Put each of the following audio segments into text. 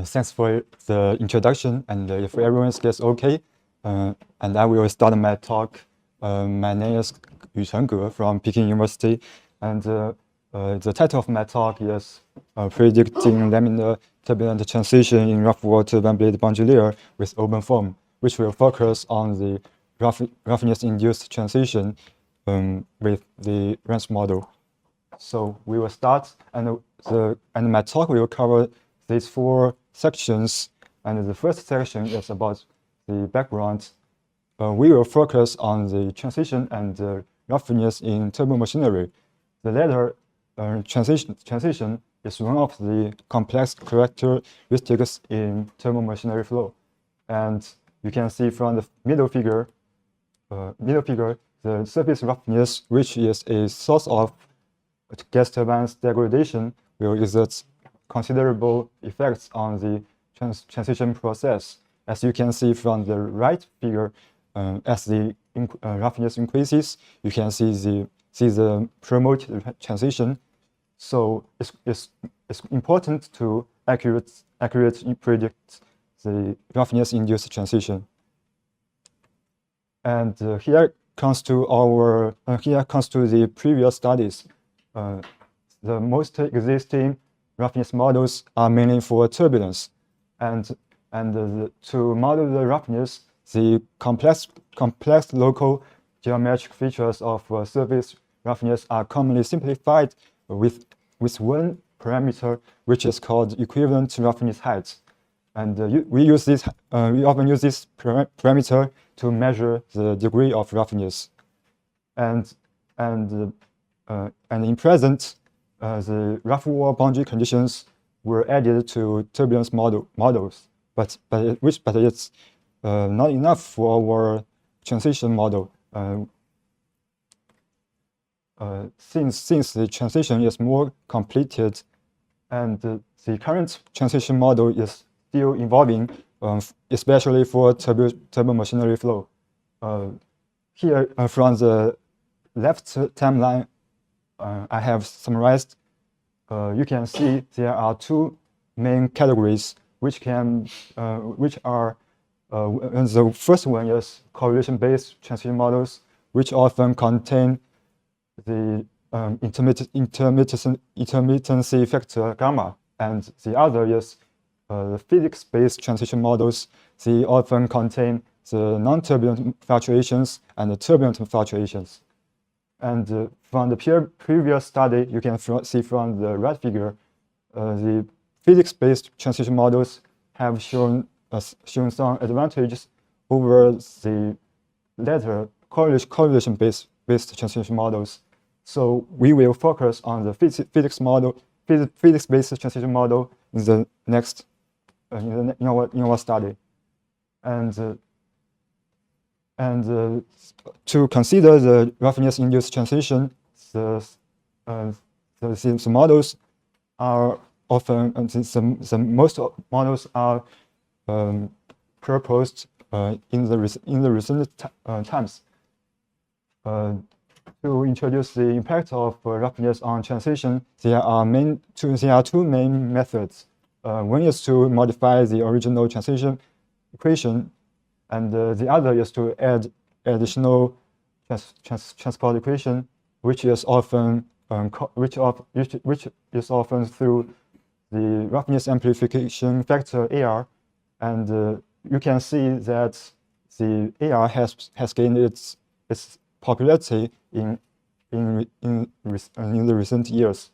Thanks for the introduction, and if everyone gets okay, and I will start my talk. My name is Yucheng Ge from Peking University, and the title of my talk is Predicting Laminar Turbulent Transition in Rough Wall Turbine Blade Boundary Layer with Open Form, which will focus on the roughness-induced transition with the RANS model. So we will start, and my talk will cover these 4 sections, and the first section is about the background. We will focus on the transition and the roughness in turbo machinery. The latter transition is one of the complex characteristics in turbo machinery flow, and you can see from the middle figure, the surface roughness, which is a source of gas turbines degradation, will exert considerable effects on the transition process. As you can see from the right figure, as the roughness increases, you can see the promoted transition. So it's important to accurately predict the roughness-induced transition. And here comes to the previous studies. The most existing roughness models are mainly for turbulence, and to model the roughness, the complex local geometric features of surface roughness are commonly simplified with one parameter, which is called equivalent roughness height, and we often use this parameter to measure the degree of roughness, and in present, the rough wall boundary conditions were added to turbulence models, but it's not enough for our transition model. Since the transition is more completed, and the current transition model is still evolving, especially for turbo machinery flow. Here, from the left timeline, I have summarized. You can see there are 2 main categories, which are the first one is correlation-based transition models, which often contain the intermittency factor gamma, and the other is the physics-based transition models. They often contain the non-turbulent fluctuations and the turbulent fluctuations. And from the previous study, you can see from the right figure, the physics-based transition models have shown some advantages over the latter correlation-based transition models. So we will focus on the physics-based transition model in the next in our study, and to consider the roughness-induced transition, the models are often, most models are proposed in the recent times. To introduce the impact of roughness on transition, there are 2 main methods. One is to modify the original transition equation, and the other is to add additional transport equation, which is often through the roughness amplification factor AR, and you can see that the AR has gained its popularity in the recent years,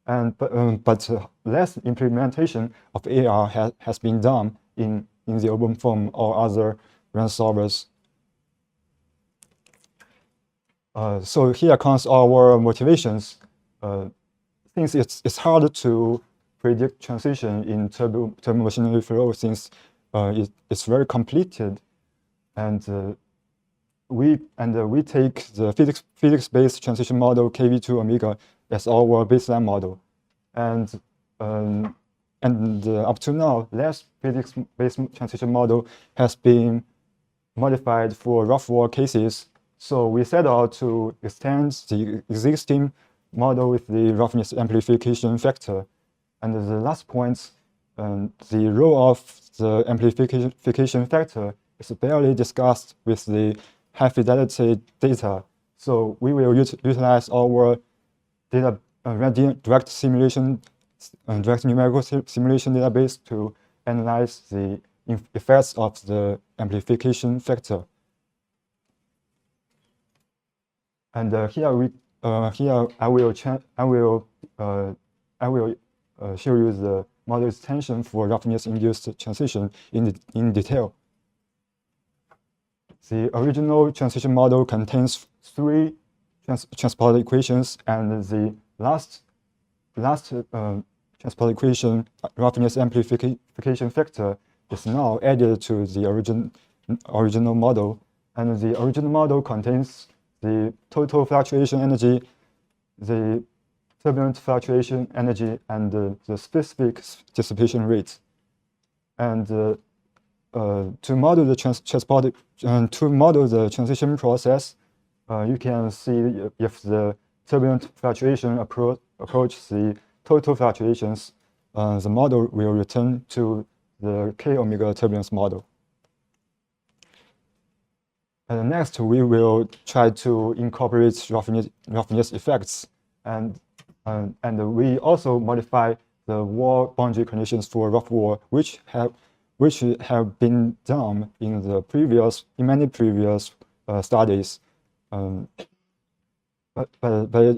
but less implementation of AR has been done in the open form or other RANS solvers. So here comes our motivations. Since it's hard to predict transition in turbo machinery flow, since it's very completed, and we take the physics-based transition model KV2 omega as our baseline model, and up to now, less physics-based transition model has been modified for rough wall cases. So we set out to extend the existing model with the roughness amplification factor. And the last point the role of the amplification factor is barely discussed with the high fidelity data. So we will utilize our data direct simulation, direct numerical simulation database to analyze the effects of the amplification factor. And here I will show you the model extension for roughness-induced transition in detail. The original transition model contains 3 transport equations, and the last transport equation, roughness amplification factor, is now added to the original model. And the original model contains the total fluctuation energy, the turbulent fluctuation energy, and the specific dissipation rate. And to model the transition process, you can see if the turbulent fluctuation approaches the total fluctuations, the model will return to the k omega turbulence model. And next, we will try to incorporate roughness effects, and we also modify the wall boundary conditions for rough wall, which have been done in many previous studies. But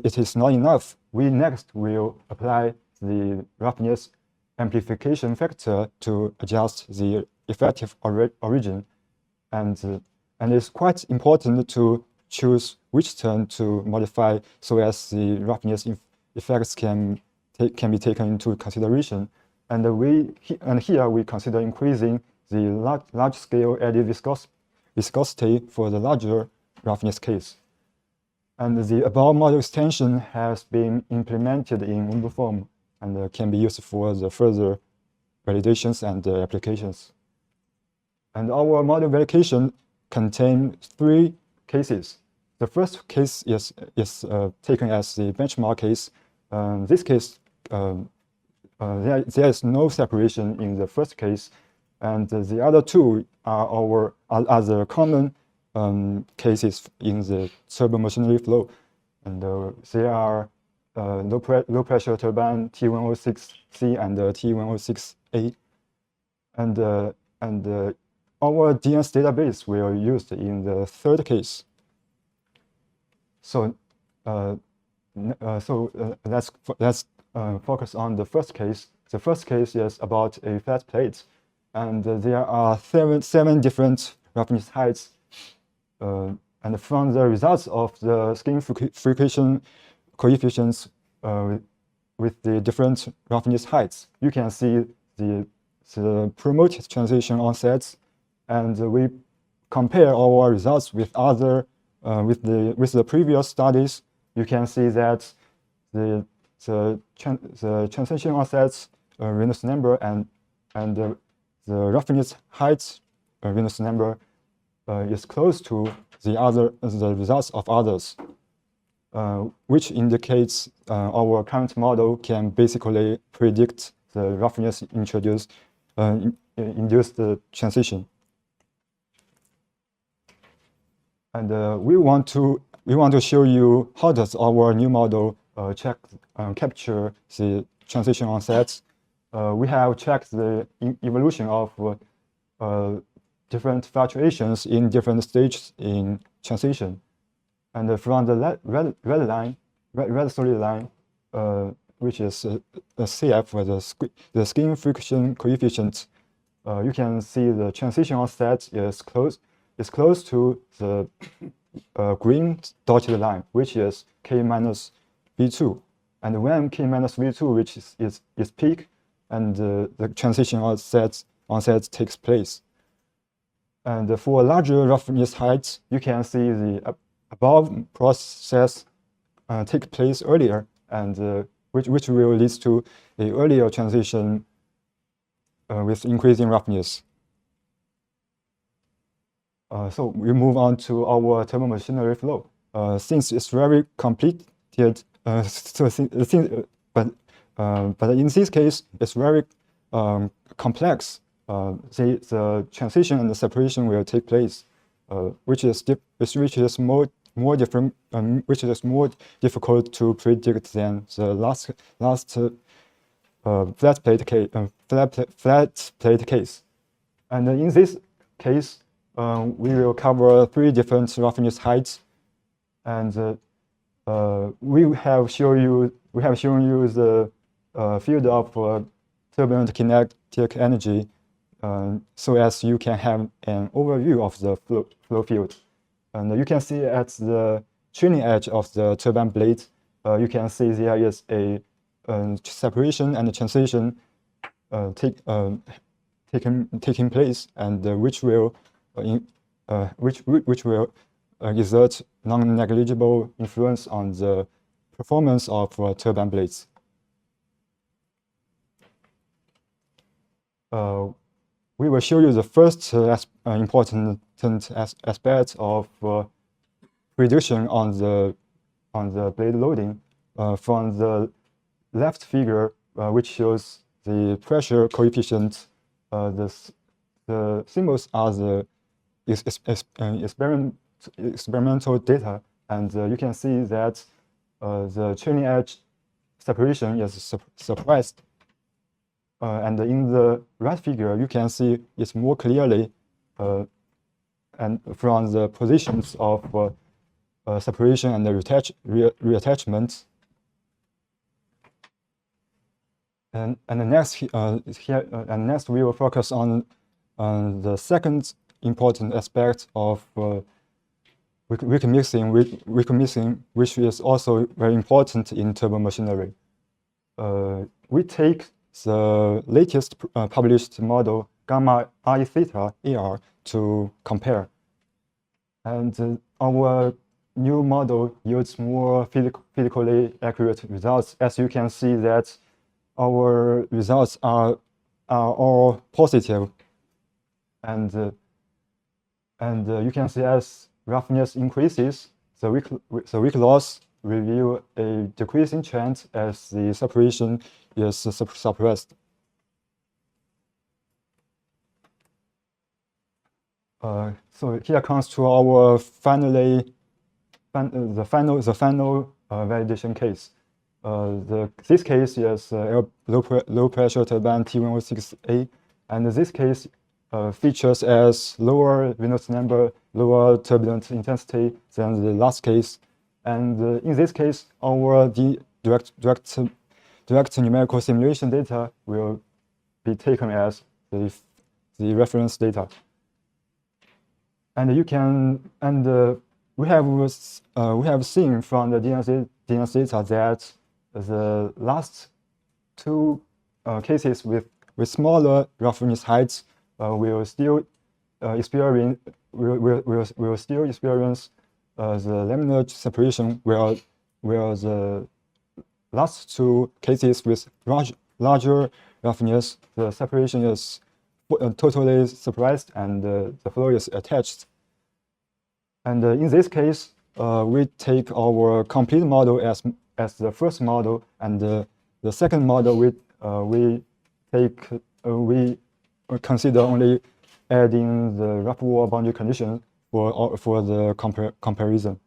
it is not enough. We next will apply the roughness amplification factor to adjust the effective origin, and it's quite important to choose which term to modify so as the roughness effects can be taken into consideration. And here we consider increasing the large-scale eddy viscosity for the larger roughness case. And the above model extension has been implemented in Wimble form and can be used for the further validations and applications. And our model validation contains 3 cases. The first case is taken as the benchmark case. This case, there is no separation in the first case, and the other 2 are the common cases in the turbo machinery flow, and they are low pressure turbine T106C and T106A, and our DNS database will be used in the third case. So let's focus on the first case. The first case is about a flat plate, and there are seven different roughness heights. And from the results of the skin friction coefficients with the different roughness heights, you can see the promoted transition onsets, and we compare our results with the previous studies. You can see that the transition onsets Reynolds number and the roughness height Reynolds number is close to the results of others, which indicates our current model can basically predict the roughness induced transition. And we want to show you how does our new model capture the transition onsets. We have checked the evolution of different fluctuations in different stages in transition, and from the red solid line, which is CF for the skin friction coefficient, you can see the transition onset is close to the green dotted line, which is K minus V2. And when K minus V2 reaches its peak, and the transition onset takes place. And for larger roughness heights, you can see the above process take place earlier, and which will lead to an earlier transition with increasing roughness. So we move on to our turbo machinery flow. Since it's very completed, but in this case, it's very complex, the transition and the separation will take place, which is more difficult to predict than the last flat plate case. And in this case, we will cover 3 different roughness heights, and we have shown you the field of turbulent kinetic energy, so as you can have an overview of the flow field. And you can see at the trailing edge of the turbine blade, you can see there is a separation and transition taking place, and which will exert non-negligible influence on the performance of turbine blades. We will show you the first important aspect of prediction on the blade loading from the left figure, which shows the pressure coefficient. The symbols are the experimental data, and you can see that the trailing edge separation is suppressed. And in the right figure, you can see it more clearly, and from the positions of separation and the reattachment. And next we will focus on the second important aspect of weak mixing, which is also very important in turbo machinery. We take the latest published model gamma I theta AR to compare, and our new model yields more physically accurate results. As you can see that our results are all positive, and you can see as roughness increases, the weak loss reveal a decreasing trend as the separation is suppressed. So here comes to our final validation case. This case is low pressure turbine T106A, and this case features as lower Reynolds number, lower turbulent intensity than the last case. And in this case, our direct numerical simulation data will be taken as the reference data. And we have seen from the DNS data that the last 2 cases with smaller roughness heights will still experience the laminar separation, where the last 2 cases with larger roughness, the separation is totally suppressed and the flow is attached. And in this case, we take our complete model as the first model, and the second model we consider only adding the rough wall boundary condition for the comparison.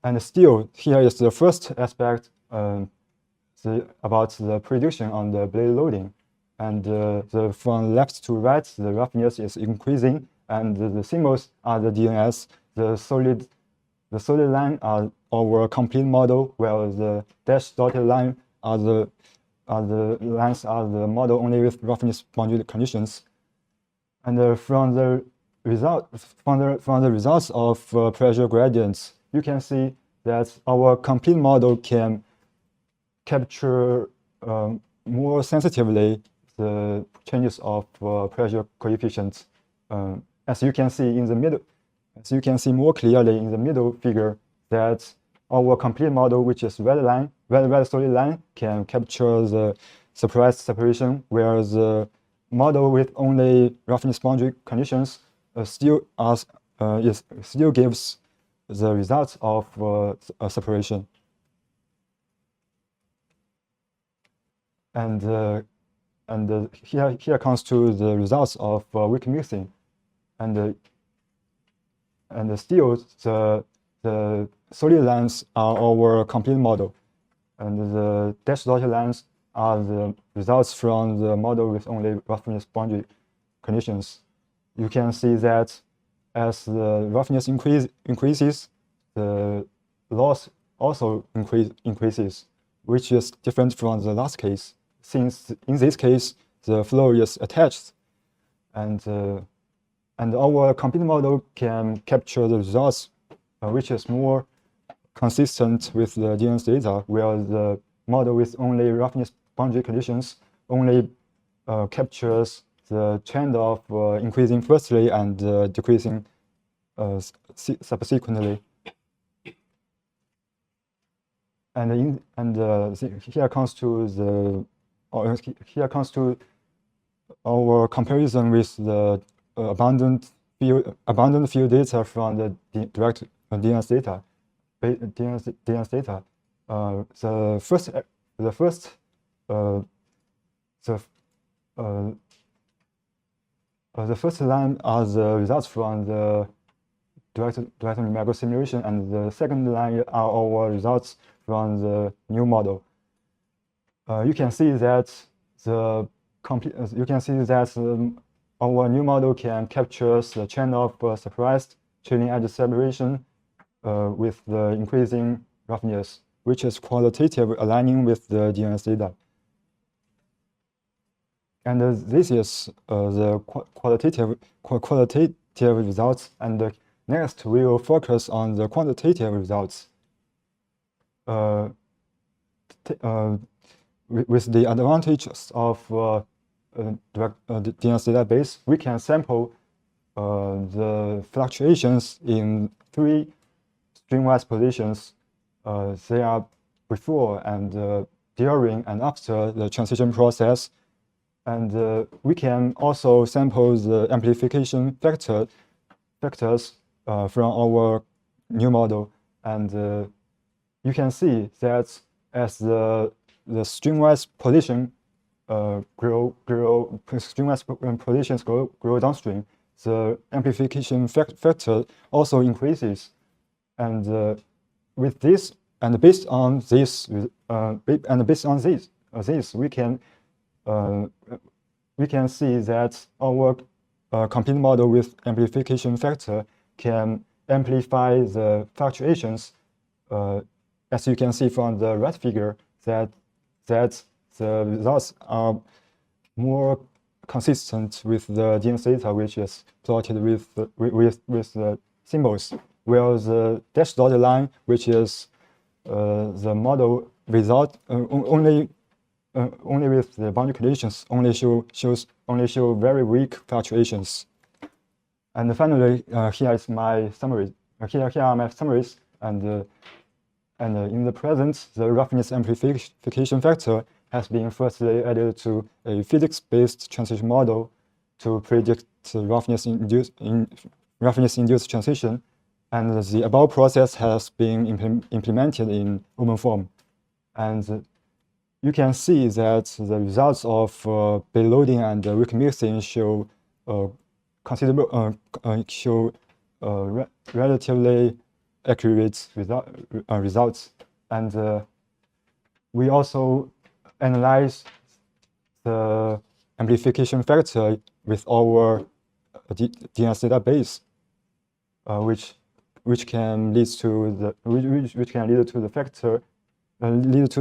And still, here is the first aspect about the prediction on the blade loading. And from left to right, the roughness is increasing, and the symbols are the DNS. The solid line are our complete model, while the dashed dotted line are the model only with roughness boundary conditions. And from the results of pressure gradients, you can see that our complete model can capture more sensitively the changes of pressure coefficients. As you can see in the middle, more clearly in the middle figure, that our complete model, which is red solid line, can capture the suppressed separation, whereas the model with only roughness boundary conditions still gives the results of separation. here comes to the results of weak mixing, and still the solid lines are our complete model, and the dashed dotted lines are the results from the model with only roughness boundary conditions. You can see that as the roughness increases, the loss also increases, which is different from the last case, since in this case the flow is attached, and our complete model can capture the results, which is more consistent with the DNS data, where the model with only roughness boundary conditions only captures the trend of increasing firstly and decreasing subsequently. And here comes to our comparison with the abundant field data from the direct DNS data. The first line are the results from the direct numerical simulation, and the second line are our results from the new model. You can see that our new model can capture the trend of surprised trailing edge separation with the increasing roughness, which is qualitative aligning with the DNS data. And this is the qualitative results. And next, we will focus on the quantitative results. With the advantages of direct DNS database, we can sample the fluctuations in 3 stringwise positions. They are before and during and after the transition process. And we can also sample the amplification factors from our new model. And you can see that as the stringwise position positions grow downstream, the amplification factor also increases. And with this, and based on this, we can see that our complete model with amplification factor can amplify the fluctuations. As you can see from the right figure, that the results are more consistent with the DNS data, which is plotted with the symbols, where the dashed dotted line, which is the model result only with the boundary conditions, only show very weak fluctuations. And finally, here is my summary. Here are my summaries. And in the present, the roughness amplification factor has been firstly added to a physics-based transition model to predict roughness-induced transition, and the above process has been implemented in open form. And you can see that the results of payloading and weak mixing show relatively accurate results. And we also analyze the amplification factor with our DNS database, which can lead to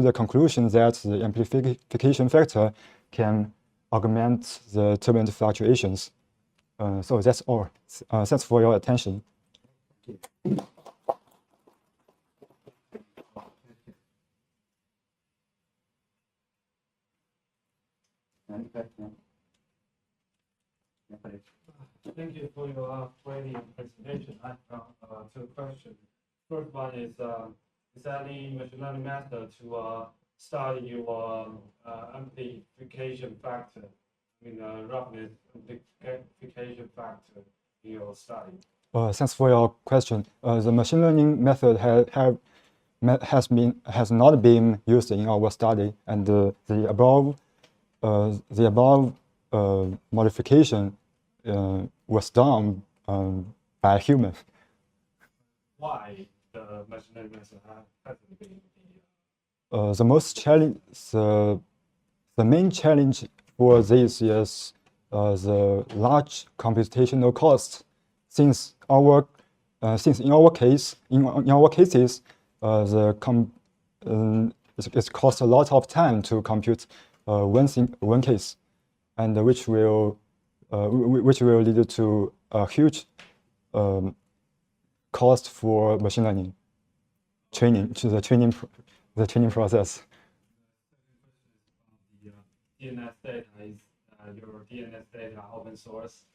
the conclusion that the amplification factor can augment the turbulent fluctuations. So that's all. Thanks for your attention. Thank you for your brilliant presentation. I have 2 questions. First one is there any machine learning method to study your amplification factor, roughness amplification factor in your study? Thanks for your question. The machine learning method has not been used in our study, and the above the above modification was done by a human. Why the machine learning method hasn't been The most challenge, the main challenge for this is the large computational cost. Since in our cases, it costs a lot of time to compute one case, and which will lead to a huge cost for machine learning training, to the training process. the DNS data is your DNS data open source?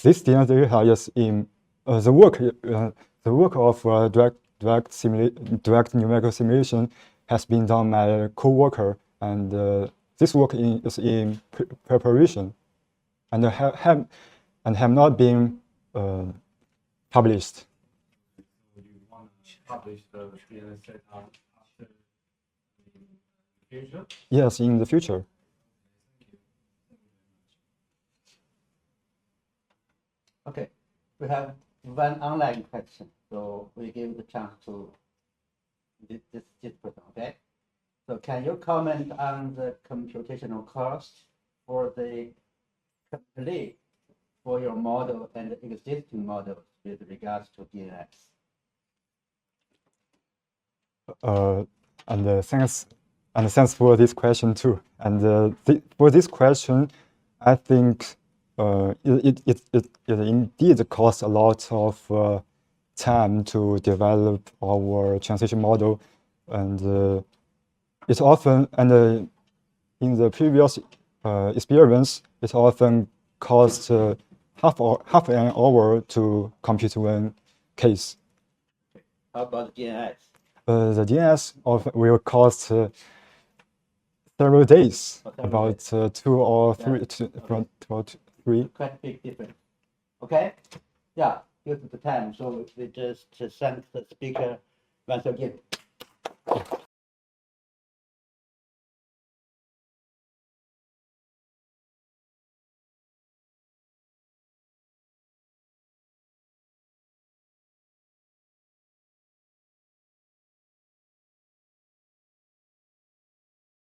This DNS data is in the work of direct numerical simulation has been done by a co-worker, and this work is in preparation, and have not been published. So you want to publish the DNS data after in the future? Yes, in the future. Thank you. Okay, we have one online question, so we give the chance to this person, okay? So can you comment on the computational cost for the complete for your model and existing models with regards to DNS? And thanks for this question too. And for this question, I think it indeed costs a lot of time to develop our transition model, and it often, and in the previous experience, it often costs half an hour to compute one case. How about DNS? The DNS will cost several days, Oh, several about days. 2 or 3, Yeah. about 3. Quite big difference. Okay, yeah, due to the time, so we just thank the speaker once again.